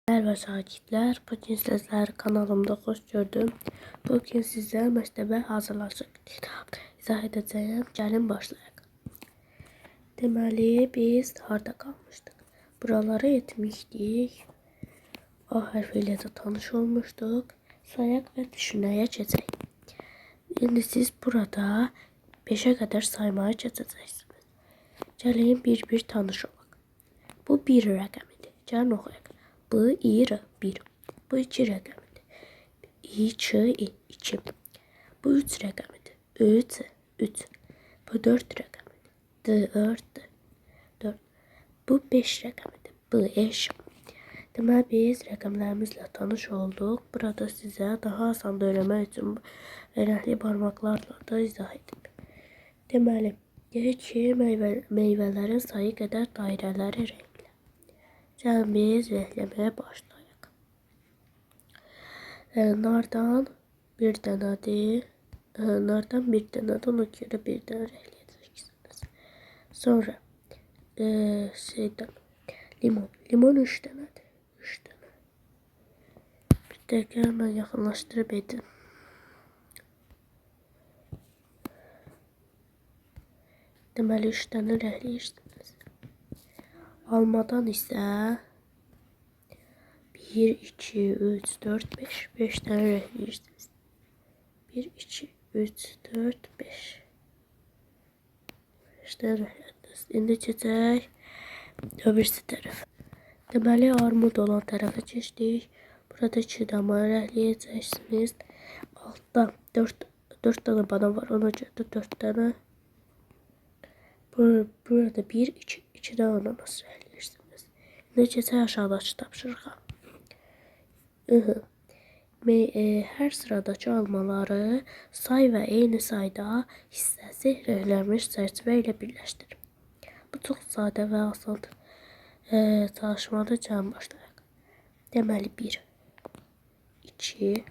Merhaba sakitler, bugün sizleri kanalımda hoş gördüm. Bugün sizler məktəbə hazırlaşıq kitab izah edəcəyim. Gəlin başlayaq. Deməli, biz harda qalmışdıq? Buraları etmişdik. A hərfi ilə də tanış olmuşduq. Sayaq və düşünəyə keçək. İndi siz burada 5'e kadar saymaya keçəcəksiniz. Gəlin bir tanış olaq. Bu bir rəqəmidir. Gəlin oxuyaq. Bu bir. Bu iki rəqəmidir. İki. Bu üç rəqəmidir. Üç. Bu dört rəqəmidir. Dört. Bu beş rəqəmidir. Beş. Deməli biz rəqəmlərimizlə tanış olduq. Burada sizə daha asan öyrənmək üçün rəngli barmaqlarla da izah edib. Deməli, deyək ki, meyvələrin sayı qədər dairələri rənglə. Gəlin biz rəngləməyə başlayaq. Nardan bir dənədir. Nardan bir dənədir. Ona görə bir dənə rəngləyəcəksiniz. Sonra limon. Limon 3 dənədir. 3 dənə. Bir dəqiqə mən yaxınlaşdırıb edim. Deməli 3 dənə rəngləyirsiniz. Almadan isə 1, 2, 3, 4, 5. 5 dənə rəngləyirsiniz. 1, 2, 3, 4, 5. 5 dənə rəngləyirsiniz. İndi keçək öbürsü tərəfə. Deməli armud olan tərəfə keçdik. Burada 2 dənə rəngləyəcəksiniz. Altda 4 dənə banan var. Ona görə də 4 dənə. Burada 1, 2 dənə ananas rəngləyirsiniz. İndi keçək aşağıdakı tapşırığa. Hər sıradakı almaları say və eyni sayda hissəsi rənglənmiş çərçivə ilə birləşdir. Bu çox sadə və asan çalışmadır. Gəlin başlayaq. Deməli 1, 2,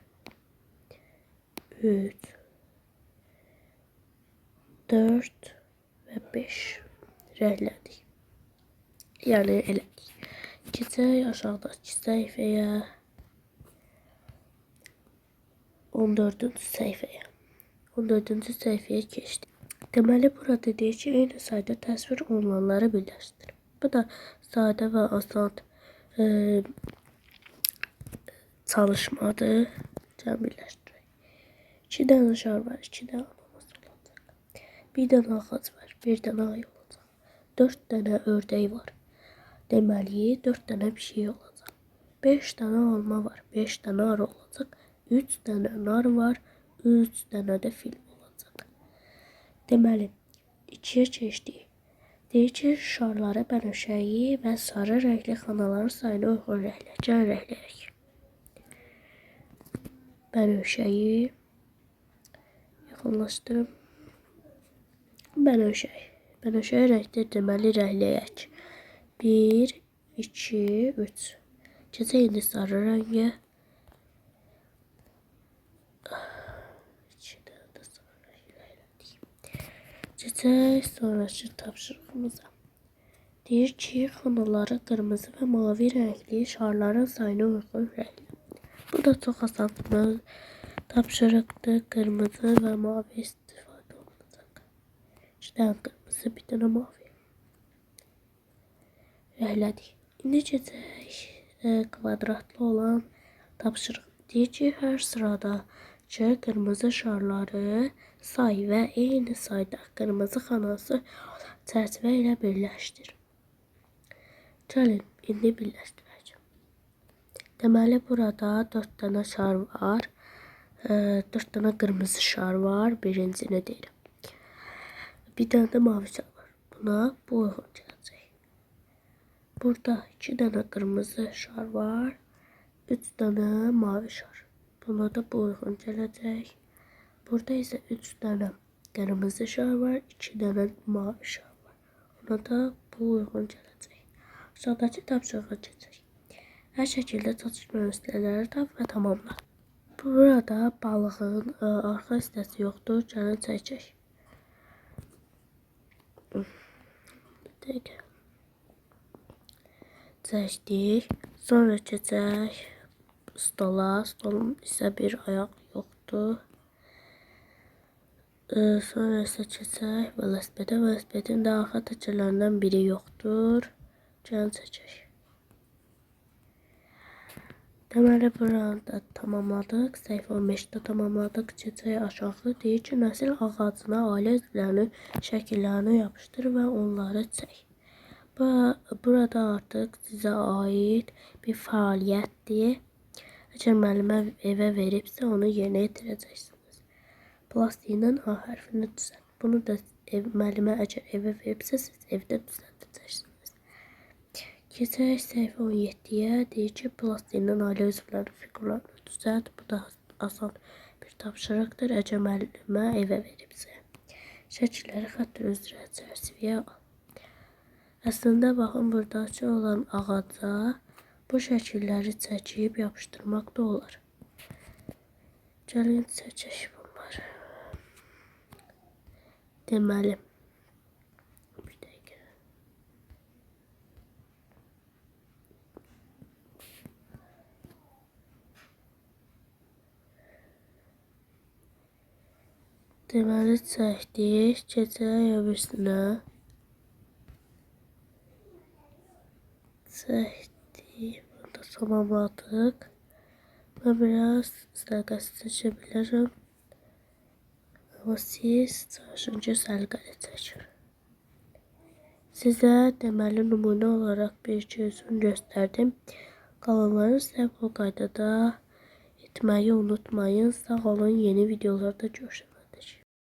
3, 4 və 5 rənglədik. Yəni elədik. Keçək aşağıdakı səhifəyə. 14-cü səhifəyə. 14-cü səhifəyə keçdik. Deməli burada deyir ki, eyni sayda təsvir olunanları birləşdir. Bu da sadə və asan çalışmadır. Gəlin birləşdirək. 2 dənə şar var, 2 dənə ananas olacaq. Bir dənə ağac var, bir dənə ay olacaq. 4 dənə ördək var. Deməli 4 dənə bir şey olacaq. 5 dənə alma var, 5 dənə arı olacaq. 3 dənə nar var, 3 dənə də fil olacaq. Deməli 2'yə keçdik. Deyir ki, şarları bənövşəyi və sarı rəngli xanaların sayına uyğun rənglə. Gəlin rəngləyək. Bənövşəyi yaxınlaşdırım. Bənövşəyi rəngdir, deməli rəngləyək. 1, 2, 3. Keçək indi sarı rəngə. Keçək sonraki tapşırığımıza. Deyir ki, xanaları qırmızı və mavi rəngli şarların sayına uyğun rənglə. Bu da çox asan tapşırıqdır. Qırmızı və mavi istifadə olunacaq. 2 dənə qırmızı, bir dənə mavi rənglədik. İndi keçək kvadratlı olan tapşırıq. Deyir ki, hər sırada qırmızı şarları say və eyni sayda qırmızı xanası çərçivə ilə birləşdir. Gəlin, indi birləşdirək. Deməli, burada 4 dənə şar var. 4 dənə qırmızı şar var. Birincini deyirəm. Bir dənə də mavi şar var. Buna bu uyğun gələcək. Burada 2 dənə qırmızı şar var. 3 dənə mavi şar. Buna da bu uyğun gələcək. Burada isə 3 dənə qırmızı şar var, 2 dənə mavi şar var. Ona da bu uyğun gələcək. Aşağıdakı tapşırığa keçək. Hər şəkildə çatışma nüsxələri tap və tamamla. Burada balığın arxa hissəsi yoxdur. Gəlin çəkək. çəkdik. Sonra keçək stola. Stolun isə bir ayaq yoxdur. Sonra isə keçək velosipedə. Velosipedin də arxa təkərlərindən biri yoxdur. Gəlin çəkək. Deməli, buranı da tamamladıq. Səhifə 15-də tamamladıq. Keçək aşağı. Deyir ki, nəsil ağacına ailə üzvlərinin şəkillərini yapışdır və onları çək. Burada artıq sizə aid bir fəaliyyətdir. Əgər müəllimə evə veribsə, onu yerinə yetirəcəksiniz. Plastiğinin A hərfini düzəlt. Bunu da müəllimə əgər evə veribsə, siz evdə düzəltəcəksiniz. Keçək səhifə 17-yə. Deyir ki, plastiğinin ailə üzvlərinin figurlarını düzəlt. Bu da asan bir tapşırıqdır. Əgər müəllimə evə veribsə. Şəkilləri xətt üzrə çərçivəyə al. Əslində, baxın, buradakı olan ağaca bu şəkilləri çəkib yapışdırmaq da olar. Gəlin çəkək bunları. Deməli, bir dəqiqə. Deməli, çəkdik. Keçək öbürsünə. Çəkdik. Bunu da tamamladıq. Ben biraz sərqəsi çəkə bilərəm. Ama siz çalışınca sərqəli çəkin. Sizə deməli nümunə olaraq bir iki üzün göstərdim. Qalanları isə bu qaydada etməyi unutmayın. Sağ olun, yeni videolarda görüşürüz.